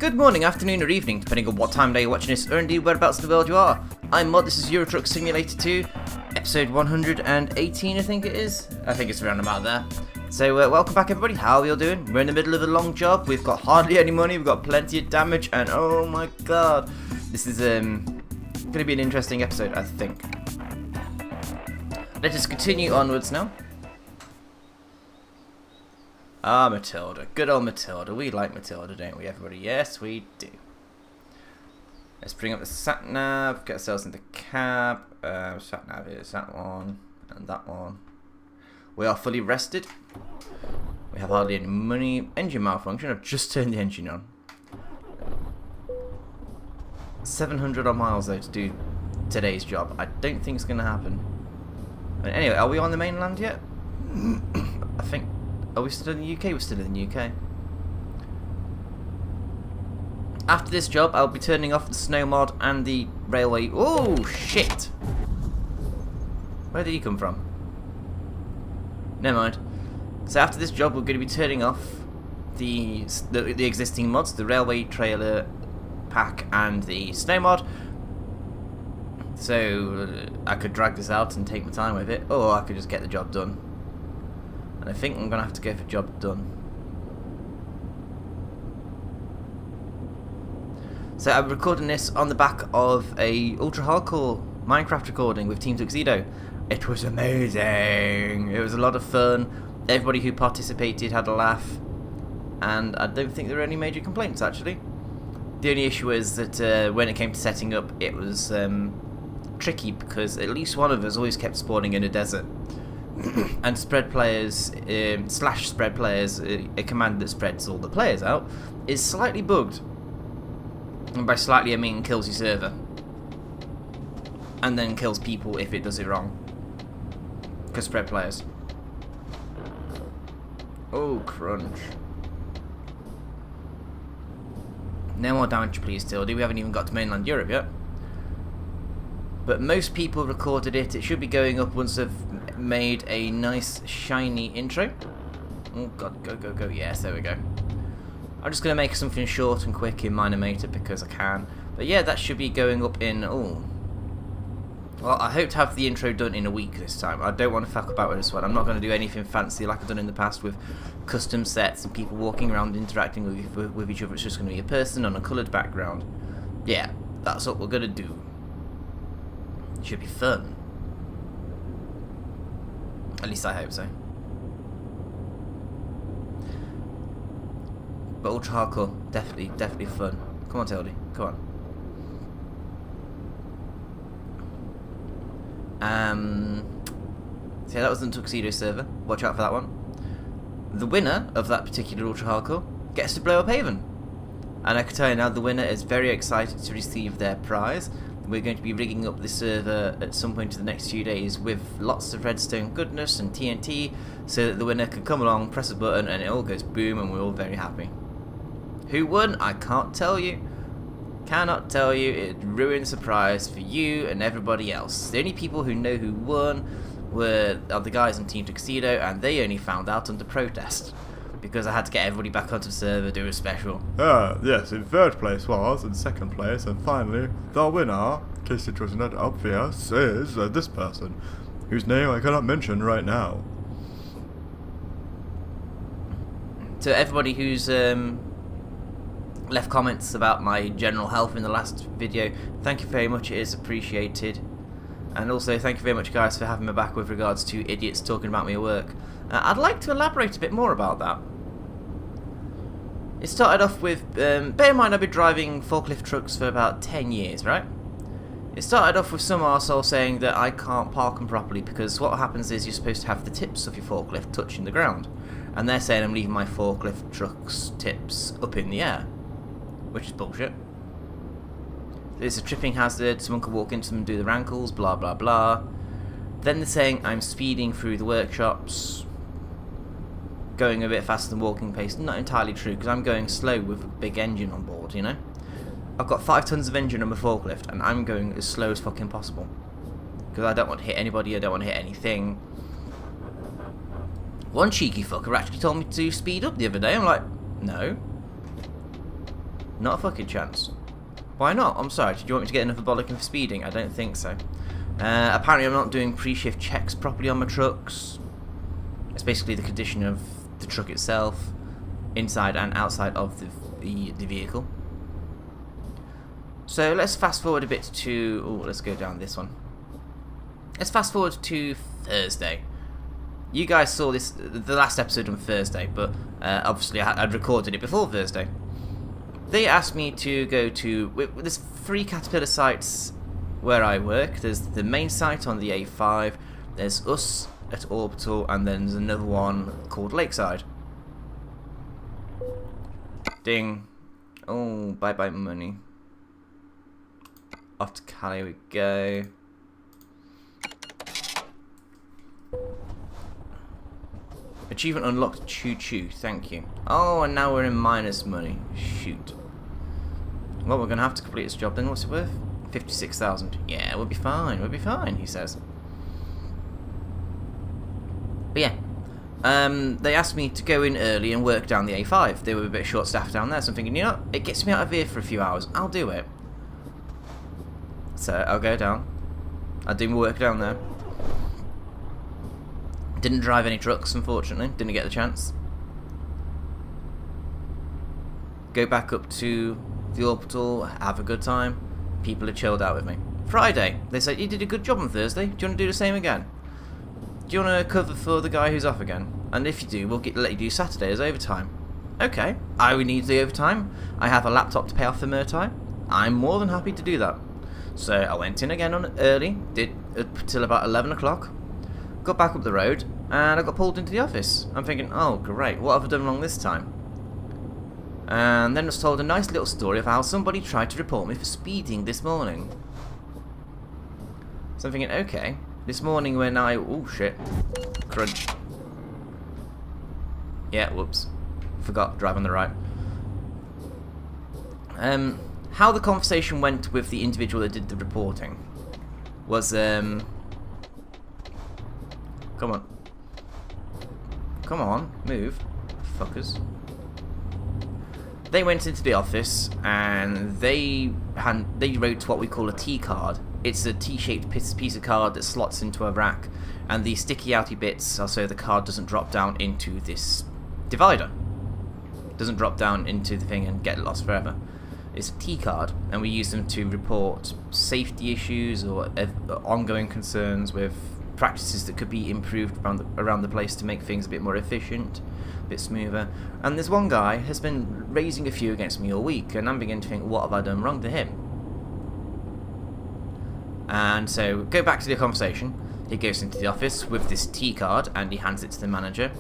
Good morning, afternoon or evening, depending on what time of day you're watching this, or indeed whereabouts in the world you are. I'm MoD, this is Euro Truck Simulator 2, episode 118 I think it is. I think it's around about there. So welcome back everybody, how are you all doing? We're in the middle of a long job, we've got hardly any money, we've got plenty of damage, and oh my god. This is going to be an interesting episode, I think. Let us continue onwards now. Ah, Matilda. Good old Matilda. We like Matilda, don't we, everybody? Yes, we do. Let's bring up the sat-nav, get ourselves in the cab. Sat-nav is that one, and that one. We are fully rested. We have hardly any money. Engine malfunction. I've just turned the engine on. 700 odd miles, though, to do today's job. I don't think it's going to happen. But anyway, are we on the mainland yet? I think... Are we still in the UK? We're still in the UK. After this job, I'll be turning off the snow mod and the railway. Oh shit! Where did he come from? Never mind. So after this job, we're going to be turning off the existing mods, the railway trailer pack and the snow mod. So I could drag this out and take my time with it, or I could just get the job done. And I think I'm going to have to go for job done. So I'm recording this on the back of a ultra hardcore Minecraft recording with Team Tuxedo. It was amazing. It was a lot of fun. Everybody who participated had a laugh. And I don't think there were any major complaints actually. The only issue is that when it came to setting up, it was tricky because at least one of us always kept spawning in a desert. And spread players, slash spread players, a command that spreads all the players out, is slightly bugged. And by slightly I mean kills your server. And then kills people if it does it wrong. Because spread players. Oh, crunch. No more damage please, Tildy. We haven't even got to mainland Europe yet. But most people recorded it. It should be going up once I've made a nice shiny intro. Oh god, go, go, go. Yes, there we go. I'm just going to make something short and quick in Minimator because I can. But yeah, that should be going up in... Oh. Well, I hope to have the intro done in a week this time. I don't want to fuck about with this one. I'm not going to do anything fancy like I've done in the past with custom sets and people walking around interacting with each other. It's just going to be a person on a coloured background. Yeah, that's what we're going to do. Should be fun. At least I hope so. But ultra hardcore, definitely fun. Come on, Tildy, come on. So yeah, that was the Tuxedo server. Watch out for that one. The winner of that particular ultra hardcore gets to blow up Haven. And I can tell you now, the winner is very excited to receive their prize. We're going to be rigging up the server at some point in the next few days with lots of redstone goodness and TNT so that the winner can come along, press a button and it all goes boom and we're all very happy. Who won? I can't tell you. Cannot tell you. It ruined the surprise for you and everybody else. The only people who know who won are the guys on Team Tuxedo, and they only found out under protest. Because I had to get everybody back onto the server, do a special. Yes, in third place was, in second place, and finally, the winner, in case it was not obvious, is this person, whose name I cannot mention right now. To everybody who's left comments about my general health in the last video, thank you very much, it is appreciated. And also, thank you very much guys for having me back with regards to idiots talking about me at work. I'd like to elaborate a bit more about that. It started off with, bear in mind I've been driving forklift trucks for about 10 years, right? It started off with some arsehole saying that I can't park them properly because what happens is you're supposed to have the tips of your forklift touching the ground. And they're saying I'm leaving my forklift truck's tips up in the air. Which is bullshit. It's a tripping hazard, someone could walk into them and do their ankles, blah blah blah. Then they're saying I'm speeding through the workshops, going a bit faster than walking pace. Not entirely true, because I'm going slow with a big engine on board, you know? I've got 5 tons of engine on my forklift, and I'm going as slow as fucking possible. Because I don't want to hit anybody, I don't want to hit anything. One cheeky fucker actually told me to speed up the other day. I'm like, no. Not a fucking chance. Why not? I'm sorry, did you want me to get another bollocking for speeding? I don't think so. Apparently I'm not doing pre-shift checks properly on my trucks. It's basically the condition of the truck itself, inside and outside of the vehicle. So let's fast forward a bit to... Oh, let's go down this one. Let's fast forward to Thursday. You guys saw this, the last episode on Thursday, but obviously I'd recorded it before Thursday. They asked me to go to... There's 3 Caterpillar sites where I work. There's the main site on the A5, there's us at Orbital, and then there's another one called Lakeside. Ding. Oh, bye-bye money. Off to Cali we go. Achievement unlocked, choo choo, thank you. Oh, and now we're in minus money. Shoot. Well, we're going to have to complete this job then. What's it worth? 56,000. Yeah, we'll be fine, he says. But yeah, they asked me to go in early and work down the A5. They were a bit short-staffed down there, so I'm thinking, you know, it gets me out of here for a few hours. I'll do it. So, I'll go down. I'll do my work down there. Didn't drive any trucks, unfortunately. Didn't get the chance. Go back up to the Orbital, have a good time. People are chilled out with me. Friday, they said, you did a good job on Thursday. Do you want to do the same again? Do you want to cover for the guy who's off again? And if you do, we'll let you do Saturday as overtime. Okay, I would need the overtime. I have a laptop to pay off the MoD. I'm more than happy to do that. So I went in again on early, did till about 11 o'clock. Got back up the road, and I got pulled into the office. I'm thinking, oh great, what have I done wrong this time? And then I was told a nice little story of how somebody tried to report me for speeding this morning. So I'm thinking, okay, this morning when I... Oh shit. Crunch. Yeah, whoops. Forgot, drive on the right. How the conversation went with the individual that did the reporting was, Come on. Come on, move. Fuckers. They went into the office and they wrote what we call a T card. It's a T-shaped piece of card that slots into a rack, and the sticky outy bits are so the card doesn't drop down into this divider. Doesn't drop down into the thing and get lost forever. It's a T card, and we use them to report safety issues or ongoing concerns with practices that could be improved around the place to make things a bit more efficient, a bit smoother. And this one guy has been raising a few against me all week, and I'm beginning to think, what have I done wrong to him? And so, go back to the conversation. He goes into the office with this T card, and he hands it to the manager.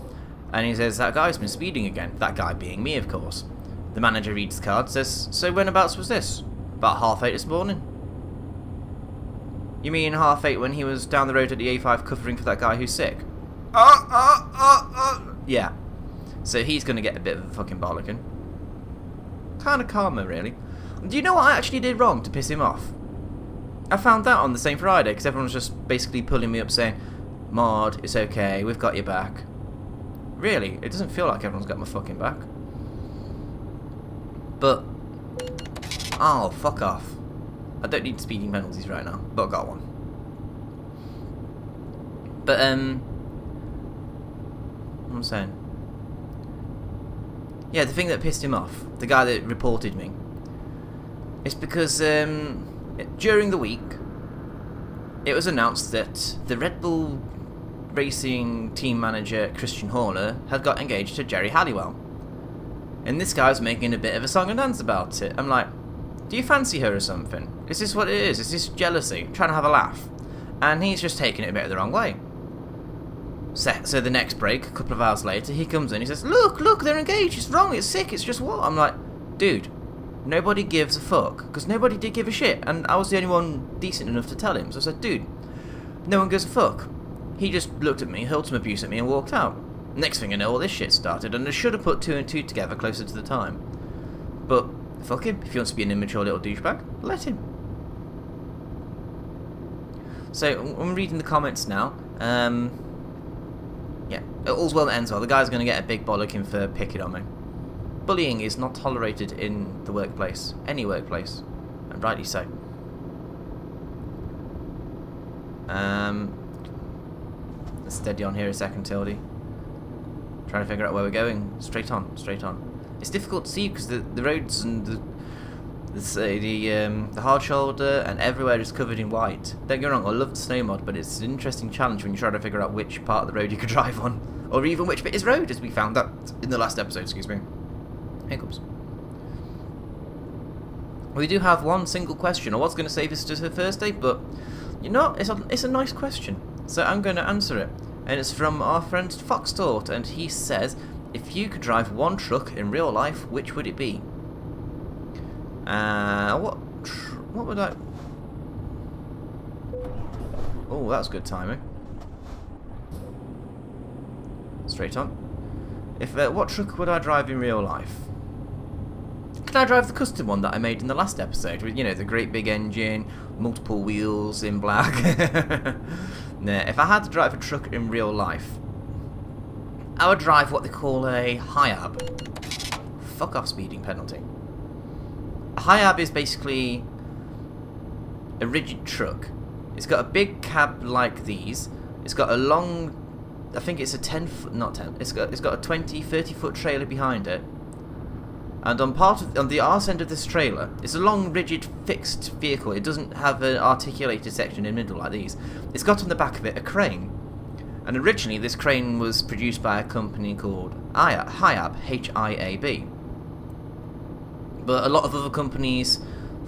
And he says, that guy's been speeding again. That guy being me, of course. The manager reads the card, says, so whenabouts was this? About 8:30 this morning. You mean 8:30 when he was down the road at the A5 covering for that guy who's sick? Yeah. So he's going to get a bit of a fucking bollocking. Kind of karma, really. Do you know what I actually did wrong to piss him off? I found that on the same Friday, because everyone was just basically pulling me up saying, MoD, it's okay, we've got your back. Really, it doesn't feel like everyone's got my fucking back. But, oh, fuck off. I don't need speeding penalties right now, but I got one. But, what am I saying? Yeah, the thing that pissed him off, the guy that reported me, is because, during the week, it was announced that the Red Bull Racing team manager, Christian Horner, had got engaged to Jerry Halliwell. And this guy was making a bit of a song and dance about it. I'm like, do you fancy her or something? Is this what it is? Is this jealousy? Trying to have a laugh? And he's just taking it a bit the wrong way. So the next break, a couple of hours later, he comes in, he says, look, they're engaged, it's wrong, it's sick, it's just what? I'm like, dude, nobody gives a fuck, because nobody did give a shit, and I was the only one decent enough to tell him. So I said, dude, no one gives a fuck. He just looked at me, hurled some abuse at me, and walked out. Next thing I know, all this shit started, and I should have put 2 and 2 together closer to the time. But, fuck him, if he wants to be an immature little douchebag, let him. So, I'm reading the comments now. Yeah, all's well that ends well. The guy's going to get a big bollocking for picking on me. Bullying is not tolerated in the workplace, any workplace, and rightly so. Let's steady on here a second, Tildy. Trying to figure out where we're going. Straight on, straight on. It's difficult to see because the roads and the hard shoulder and everywhere is covered in white. Don't get me wrong, I love the snow mod, but it's an interesting challenge when you try to figure out which part of the road you could drive on, or even which bit is road, as we found out in the last episode. Excuse me. Hiccups. We do have one single question. I was going to save this to her Thursday, but you know, it's a nice question, so I'm going to answer it. And it's from our friend Foxtort, and he says, if you could drive one truck in real life, which would it be? What would I... Oh, that's good timing. Straight on. What truck would I drive in real life? Could I drive the custom one that I made in the last episode with, you know, the great big engine, multiple wheels in black? Nah, if I had to drive a truck in real life, I would drive what they call a HIAB. Fuck off, speeding penalty. A HIAB is basically a rigid truck. It's got a big cab like these. It's got a long, I think it's a 10 foot, not 10, it's got a 20, 30 foot trailer behind it. And on the arse end of this trailer, it's a long, rigid, fixed vehicle. It doesn't have an articulated section in the middle like these. It's got on the back of it a crane. And originally this crane was produced by a company called HIAB, H-I-A-B. But a lot of other companies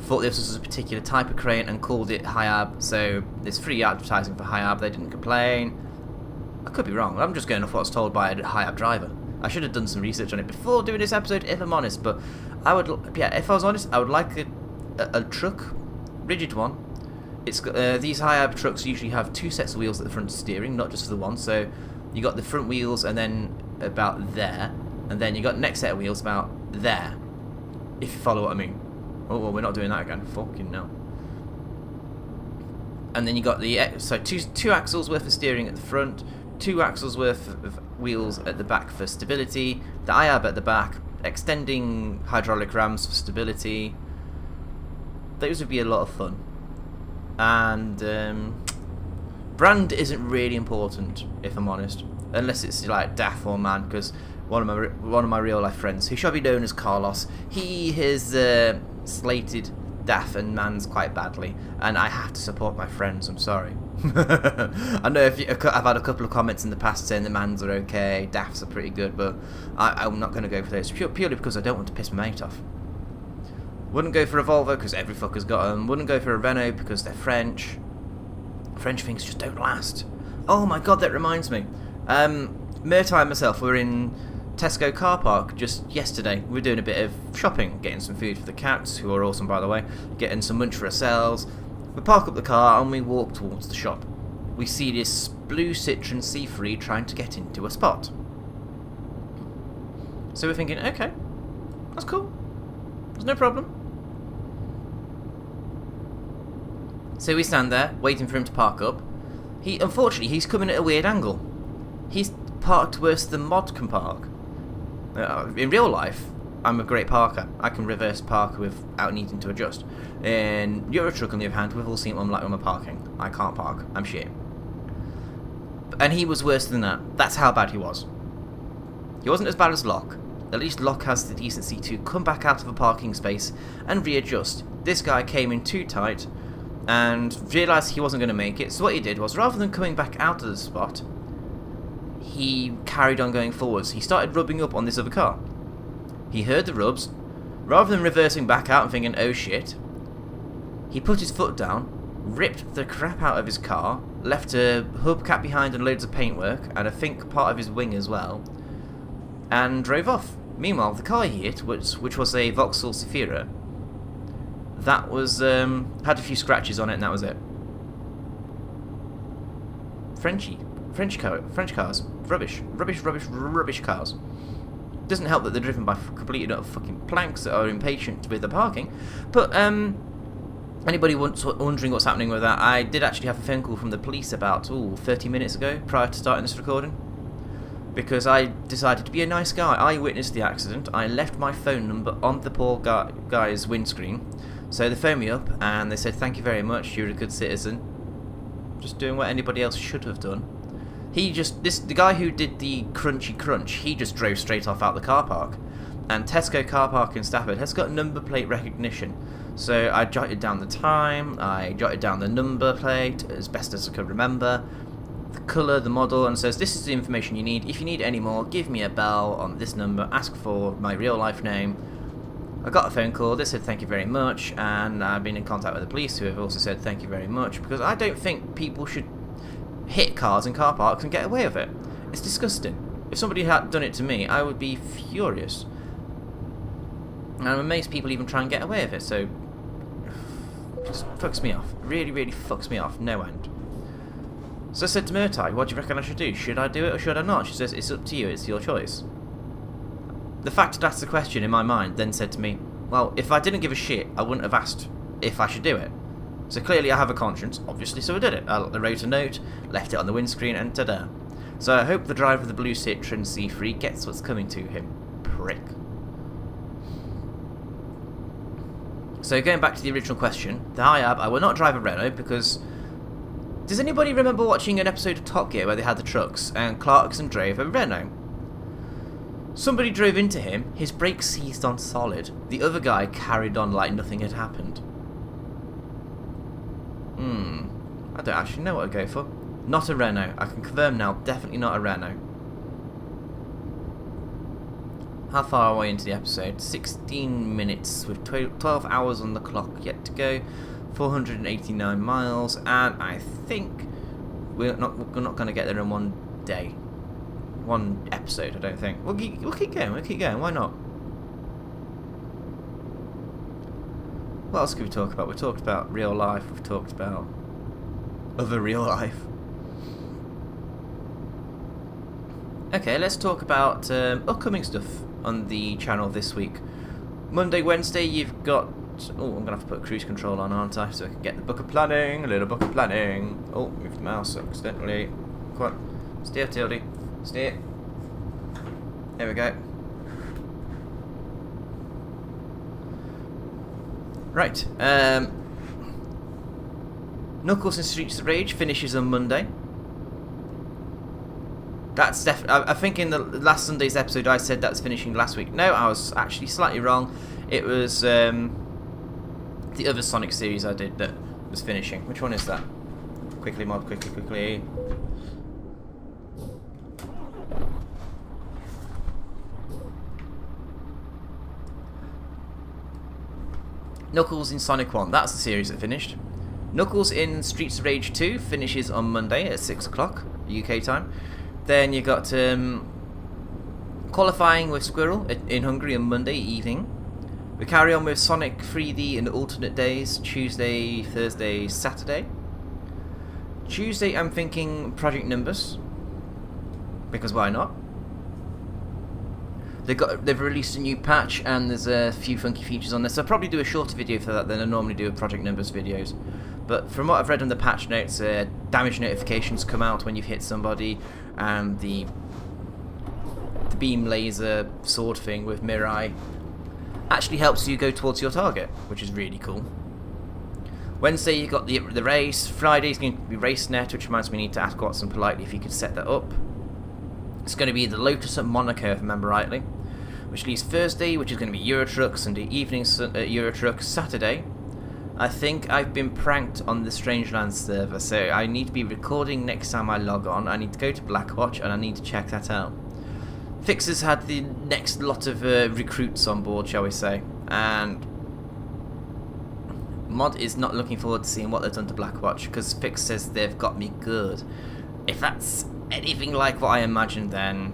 thought this was a particular type of crane and called it HIAB, so there's free advertising for HIAB. They didn't complain. I could be wrong. I'm just going off what I was told by a HIAB driver. I should have done some research on it before doing this episode, if I'm honest, but I would, yeah, if I was honest, I would like a truck, rigid one. It's got, these HIAB trucks usually have two sets of wheels at the front steering, not just the one, so you got the front wheels and then about there, and then you got the next set of wheels about there, if you follow what I mean. Oh, well, we're not doing that again, fucking no. And then you got the, so two axles worth of steering at the front, 2 axles worth of wheels at the back for stability, the IAB at the back, extending hydraulic rams for stability. Those would be a lot of fun. And brand isn't really important, if I'm honest, unless it's like DAF or MAN, because one of my real life friends, who shall be known as Carlos, he has slated DAF and MANs quite badly, and I have to support my friends. I'm sorry. I know I've had a couple of comments in the past saying the MANs are okay, DAFs are pretty good, but I'm not going to go for those purely because I don't want to piss my mate off. Wouldn't go for a Volvo because every fucker's got them. Wouldn't go for a Renault because they're French. French things just don't last. Oh my god, that reminds me. Murtai and myself were in Tesco car park just yesterday. We were doing a bit of shopping, getting some food for the cats, who are awesome by the way, getting some munch for ourselves. We park up the car and we walk towards the shop. We see this blue Citroen C3 trying to get into a spot. So we're thinking, okay, that's cool. There's no problem. So we stand there, waiting for him to park up. Unfortunately, he's coming at a weird angle. He's parked worse than MoD can park. In real life, I'm a great parker. I can reverse park without needing to adjust. In Euro Truck, on the other hand, we've all seen what I'm like when I'm parking. I can't park. I'm shit. And he was worse than that. That's how bad he was. He wasn't as bad as Locke. At least Locke has the decency to come back out of a parking space and readjust. This guy came in too tight and realised he wasn't going to make it. So what he did was, rather than coming back out of the spot, he carried on going forwards. He started rubbing up on this other car. He heard the rubs. Rather than reversing back out and thinking, oh shit, he put his foot down, ripped the crap out of his car, left a hubcap behind and loads of paintwork, and I think part of his wing as well, and drove off. Meanwhile, the car he hit, which was a Vauxhall Zafira, that was had a few scratches on it, and that was it. French cars, rubbish cars. Doesn't help that they're driven by completely utter fucking planks that are impatient with the parking. But anybody wondering what's happening with that, I did actually have a phone call from the police about 30 minutes ago, prior to starting this recording. because I decided to be a nice guy. I witnessed the accident. I left my phone number on the poor guy's windscreen. So they phoned me up and they said, thank you very much, you're a good citizen. Just doing what anybody else should have done. The guy who did the crunchy crunch, he just drove straight off out the car park. And Tesco car park in Stafford has got number plate recognition. So I jotted down the time, I jotted down the number plate as best as I could remember, the colour, the model, and it says this is the information you need. If you need any more, give me a bell on this number, ask for my real life name. I got a phone call, they said thank you very much, and I've been in contact with the police who have also said thank you very much, because I don't think people should hit cars in car parks and get away with it. It's disgusting. If somebody had done it to me, I would be furious. And I'm amazed people even try and get away with it, so it just fucks me off. Really, really fucks me off, no end. So I said to Murtai, what do you reckon I should do? Should I do it or should I not? She says, it's up to you, it's your choice. The fact that asked the question in my mind then said to me, well, if I didn't give a shit, I wouldn't have asked if I should do it. So clearly I have a conscience, obviously, so I did it. I wrote a note, left it on the windscreen, and ta-da. So I hope the driver of the blue Citroen C3 gets what's coming to him. Prick. So going back to the original question, the HIAB, I will not drive a Renault because... Does anybody remember watching an episode of Top Gear where they had the trucks and Clarkson drove a Renault? Somebody drove into him, his brakes seized on solid. The other guy carried on like nothing had happened. I don't actually know what I'd go for. Not a Renault. I can confirm now, definitely not a Renault. How far are we into the episode? 16 minutes with 12 hours on the clock yet to go. 489 miles, and I think we're not going to get there in one day. One episode, I don't think. We'll keep going, why not? What else could we talk about? We talked about real life, we've talked about other real life. Okay, let's talk about upcoming stuff on the channel this week. Monday, Wednesday, you've got... Oh, I'm going to have to put cruise control on, aren't I? So I can get the book of planning, a little book of planning. Oh, moved the mouse accidentally. Come on, steer, Tildy. Steer. There we go. Right. Knuckles in Streets of Rage finishes on Monday. That's definitely... I think in the last Sunday's episode I said that's finishing last week. No, I was actually slightly wrong. It was the other Sonic series I did that was finishing. Which one is that? Quickly, mod, quickly. Knuckles in Sonic 1, that's the series that finished. Knuckles in Streets of Rage 2 finishes on Monday at 6 o'clock UK time. Then you got qualifying with Squirrel in Hungary on Monday evening. We carry on with Sonic 3D and alternate days, Tuesday, Thursday, Saturday. Tuesday I'm thinking Project Nimbus, because why not? They've released a new patch and there's a few funky features on there, so I'll probably do a shorter video for that than I normally do with Project Nimbus videos. But from what I've read on the patch notes, damage notifications come out when you've hit somebody, and the beam laser sword thing with Mirai actually helps you go towards your target, which is really cool. Wednesday you got the race. Friday's going to be RaceNet, which reminds me I need to ask Watson politely if he could set that up. It's going to be the Lotus at Monaco, if I remember rightly. Which leaves Thursday, which is going to be Eurotruck, Sunday evening Eurotruck, Saturday. I think I've been pranked on the Strangelands server, so I need to be recording next time I log on. I need to go to Blackwatch and I need to check that out. Fixers had the next lot of recruits on board, shall we say, and Mod is not looking forward to seeing what they've done to Blackwatch, because Fix says they've got me good. If that's anything like what I imagined, then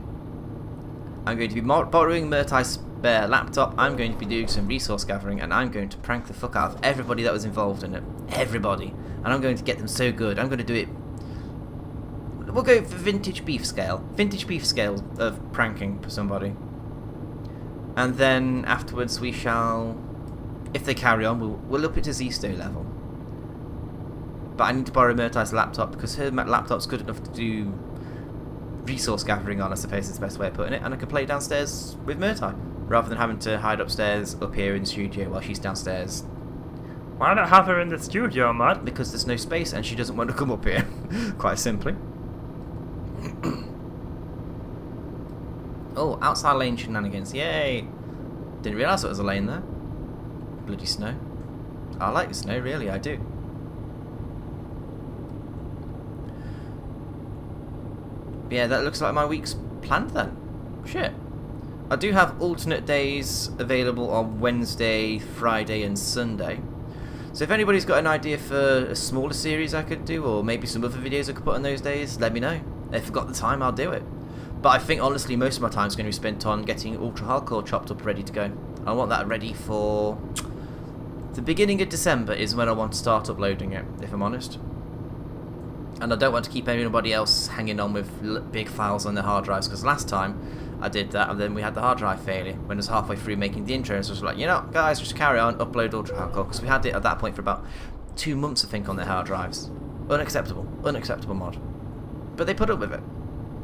I'm going to be borrowing Murtai's spare laptop, I'm going to be doing some resource gathering, and I'm going to prank the fuck out of everybody that was involved in it. Everybody. And I'm going to get them so good. I'm going to do it... We'll go for vintage beef scale. Vintage beef scale of pranking for somebody. And then afterwards we shall... If they carry on, we'll up it to Zisto level. But I need to borrow Murtai's laptop, because her laptop's good enough to do resource gathering on, I suppose is the best way of putting it, and I can play downstairs with Murtai, rather than having to hide upstairs up here in the studio while she's downstairs. Why not have her in the studio, Mod? Because there's no space and she doesn't want to come up here, quite simply. Oh, outside lane shenanigans, yay! Didn't realise there was a lane there. Bloody snow. I like the snow, really, I do. Yeah, that looks like my week's planned then. Shit. I do have alternate days available on Wednesday, Friday and Sunday. So if anybody's got an idea for a smaller series I could do, or maybe some other videos I could put on those days, let me know. If I've got the time, I'll do it. But I think honestly most of my time is going to be spent on getting Ultra Hardcore chopped up ready to go. I want that ready for the beginning of December is when I want to start uploading it, if I'm honest. And I don't want to keep anybody else hanging on with big files on their hard drives, because last time I did that and then we had the hard drive failure when I was halfway through making the intro, and so I was like, you know, guys, just carry on, upload Ultra Hardcore, because we had it at that point for about 2 months I think on their hard drives. Unacceptable mod. But they put up with it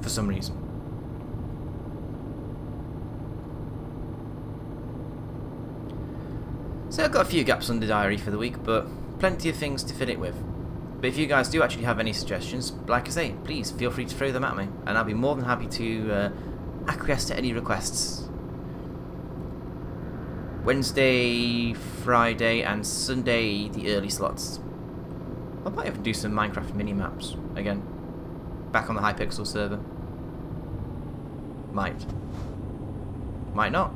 for some reason. So I've got a few gaps on the diary for the week, but plenty of things to fill it with. But if you guys do actually have any suggestions, like I say, please feel free to throw them at me, and I'll be more than happy to acquiesce to any requests. Wednesday, Friday and Sunday, the early slots. I might even do some Minecraft mini-maps again. Back on the Hypixel server. Might not.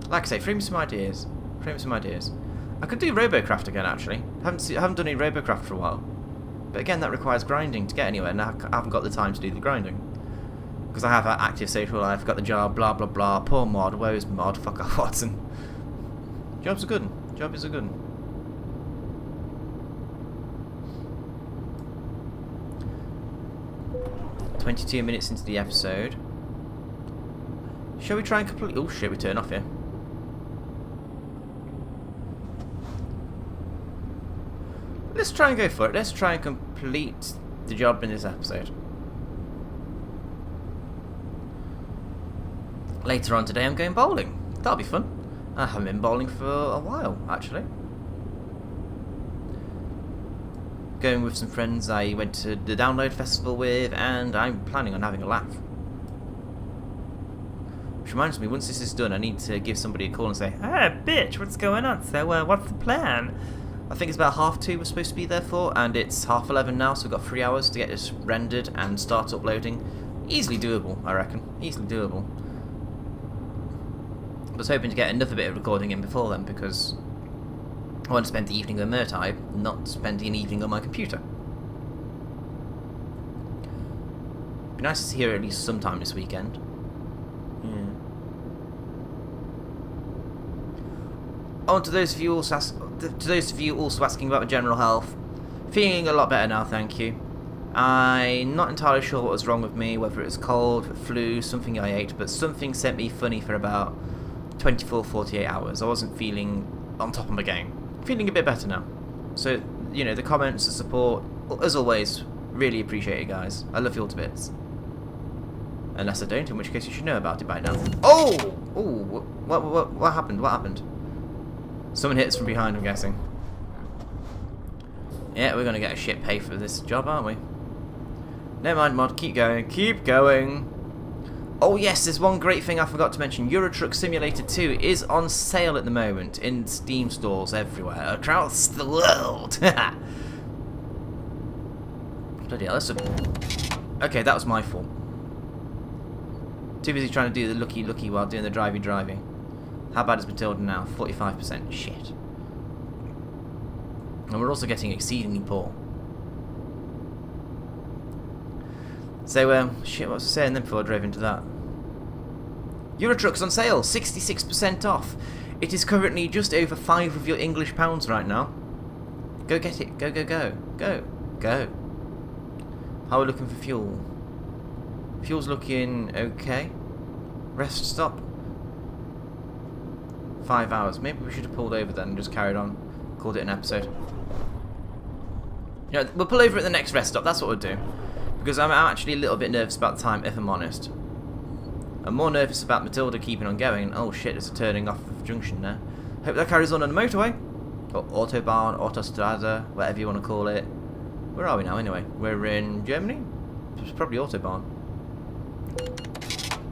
Like I say, throw me some ideas. I could do Robocraft again, actually. I haven't done any Robocraft for a while. But again, that requires grinding to get anywhere, and I haven't got the time to do the grinding. Because I have an active social life, got the job, blah blah blah, poor mod, where is mod, fuck off Watson. Job is a good one. 22 minutes into the episode. Shall we try and complete... Oh shit, we turn off here. Let's try and go for it. Let's try and complete the job in this episode. Later on today I'm going bowling. That'll be fun. I haven't been bowling for a while, actually. Going with some friends I went to the Download Festival with, and I'm planning on having a laugh. Which reminds me, once this is done, I need to give somebody a call and say, Ah, bitch, what's going on? So, what's the plan? I think it's about 2:30 we're supposed to be there for, and it's 11:30 now, so we've got 3 hours to get this rendered and start uploading. Easily doable, I reckon. Easily doable. I was hoping to get another bit of recording in before then, because I want to spend the evening with Murtai, not spending an evening on my computer. Be nice to see her at least sometime this weekend. Yeah. Oh, to those of you also asking about my general health, feeling a lot better now, thank you. I'm not entirely sure what was wrong with me, whether it was cold, flu, something I ate, but something sent me funny for about 24-48 hours. I wasn't feeling on top of my game. Feeling a bit better now. So, you know, the comments, the support, as always, really appreciate it, guys. I love you all to bits. Unless I don't, in which case you should know about it by now. Oh! Oh! What happened? What happened? Someone hit us from behind, I'm guessing. Yeah, we're gonna get a shit pay for this job, aren't we? Never mind, mod. Keep going. Keep going. Oh yes, there's one great thing I forgot to mention. Euro Truck Simulator 2 is on sale at the moment in Steam stores everywhere across the world. Bloody hell, that's a... Okay, that was my fault. Too busy trying to do the looky while doing the drivey. How bad is Matilda now? 45%. Shit. And we're also getting exceedingly poor. So, shit, what was I saying then before I drove into that? Euro Truck's on sale, 66% off. It is currently just over 5 of your English pounds right now. Go get it. Go, go, go. Go. Go. How are we looking for fuel? Fuel's looking okay. Rest stop. 5 hours. Maybe we should have pulled over then and just carried on. Called it an episode. You know, we'll pull over at the next rest stop. That's what we'll do. Because I'm actually a little bit nervous about the time, if I'm honest. I'm more nervous about Matilda keeping on going. Oh shit, there's a turning off of the junction there. Hope that carries on the motorway. Or Autobahn, Autostrada, whatever you want to call it. Where are we now anyway? We're in Germany? It's probably Autobahn.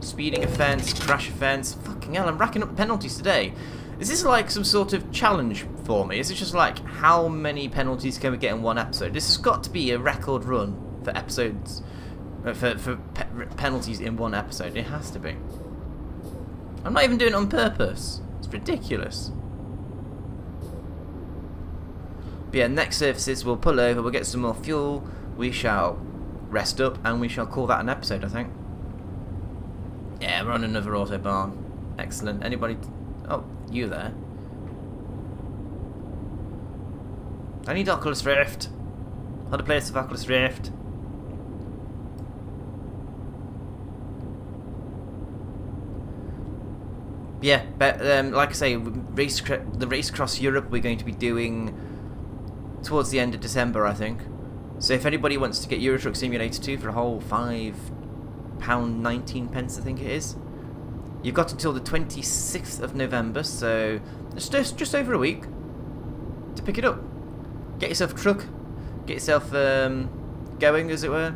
Speeding offence, crash offence. Fucking hell, I'm racking up penalties today. Is this like some sort of challenge for me? Is it just like, how many penalties can we get in one episode? This has got to be a record run for episodes, for penalties in one episode. It has to be. I'm not even doing it on purpose. It's ridiculous. But yeah, next services we'll pull over, we'll get some more fuel, we shall rest up, and we shall call that an episode, I think. Yeah, we're on another Autobahn. Excellent. Anybody... Oh, you there. I need Oculus Rift. How to play this with Oculus Rift. Yeah, but like I say, the race across Europe we're going to be doing towards the end of December, I think. So if anybody wants to get Euro Truck Simulator 2 for a whole £5.19, I think it is, you've got until the 26th of November, so it's just over a week to pick it up. Get yourself a truck, get yourself going, as it were,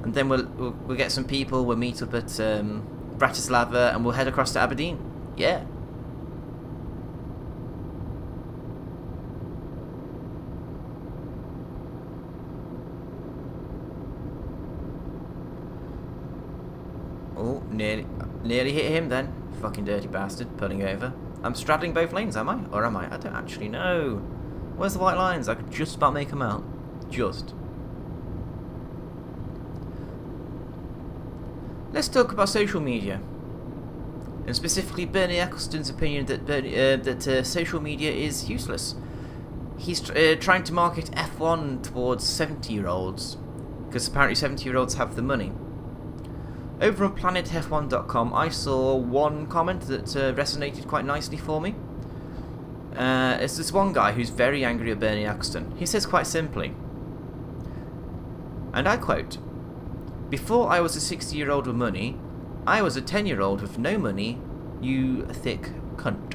and then we'll get some people. We'll meet up at Bratislava, and we'll head across to Aberdeen. Yeah. Oh, nearly hit him then. Fucking dirty bastard, pulling over. I'm straddling both lanes, am I? Or am I? I don't actually know. Where's the white lines? I could just about make them out. Just. Let's talk about social media. And specifically Bernie Ecclestone's opinion that social media is useless. He's trying to market F1 towards 70-year-olds. Because apparently 70-year-olds have the money. Over on planetf1.com, I saw one comment that resonated quite nicely for me. It's this one guy who's very angry at Bernie Ecclestone. He says quite simply, and I quote, "Before I was a 60-year-old with money, I was a 10-year-old with no money, you thick cunt."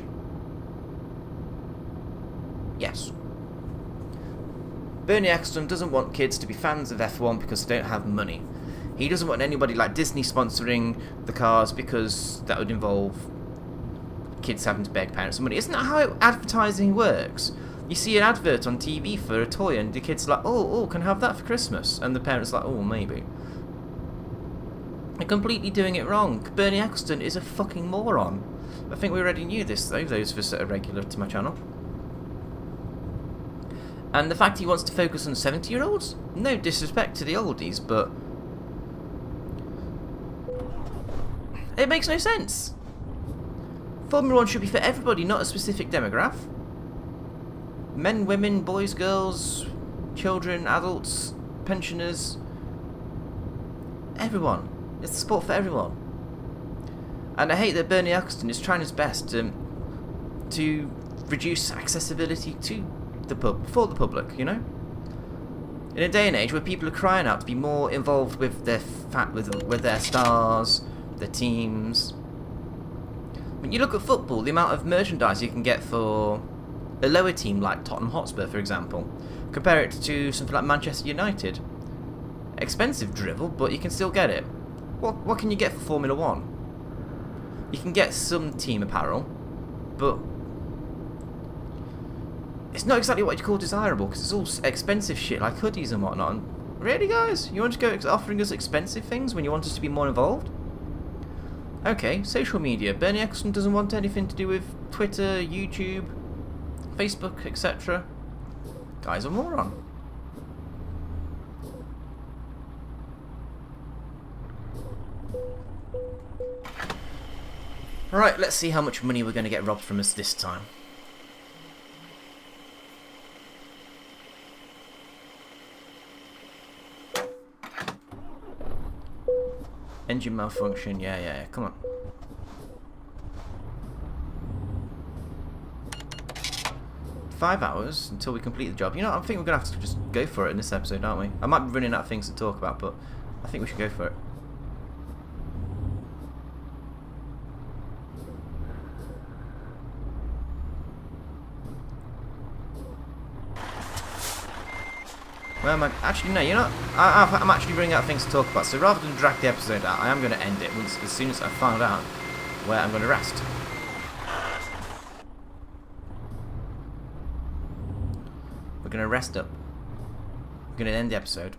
Yes. Bernie Ecclestone doesn't want kids to be fans of F1 because they don't have money. He doesn't want anybody like Disney sponsoring the cars because that would involve kids having to beg parents for money. Isn't that how advertising works? You see an advert on TV for a toy and the kid's like, oh, can I have that for Christmas? And the parents are like, oh, maybe. They're completely doing it wrong. Bernie Ecclestone is a fucking moron. I think we already knew this, though, those of us that are regular to my channel. And the fact he wants to focus on 70-year-olds? No disrespect to the oldies, but it makes no sense. Formula 1 should be for everybody, not a specific demographic. Men, women, boys, girls, children, adults, pensioners, everyone. It's the sport for everyone. And I hate that Bernie Ecclestone is trying his best to reduce accessibility to for the public, you know? In a day and age where people are crying out to be more involved with their with their stars, their teams. When you look at football, the amount of merchandise you can get for a lower team like Tottenham Hotspur, for example, compare it to something like Manchester United. Expensive drivel, but you can still get it. What can you get for Formula 1? You can get some team apparel, but it's not exactly what you call desirable, because it's all expensive shit like hoodies and whatnot. And really, guys? You want to go offering us expensive things when you want us to be more involved? Okay, social media. Bernie Ecclestone doesn't want anything to do with Twitter, YouTube, Facebook, etc. Guy's a moron. Right, let's see how much money we're going to get robbed from us this time. Engine malfunction, yeah, come on. 5 hours until we complete the job. You know, I think we're going to have to just go for it in this episode, aren't we? I might be running out of things to talk about, but I think we should go for it. Where am I? Actually, no, you're not. I'm actually running out of things to talk about, so rather than drag the episode out, I am going to end it as soon as I find out where I'm going to rest. We're going to rest up. We're going to end the episode.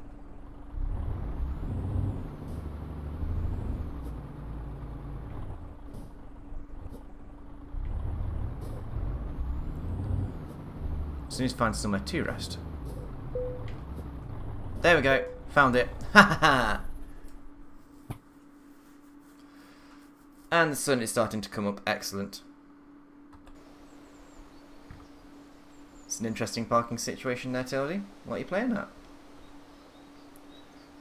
As soon as I find somewhere to rest. There we go. Found it. Ha ha ha! And the sun is starting to come up. Excellent. It's an interesting parking situation there, Tildy. What are you playing at?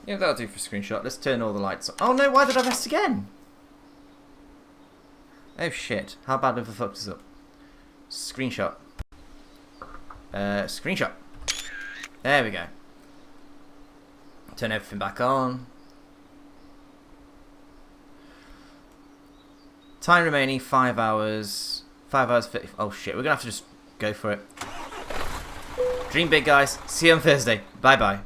Yeah, that'll do for a screenshot. Let's turn all the lights on. Oh no, why did I rest again? Oh shit. How bad have I fucked this up? Screenshot. Screenshot. There we go. Turn everything back on. Time remaining 5 hours. 5 hours 50. Oh shit, we're gonna have to just go for it. Dream big, guys. See you on Thursday. Bye bye.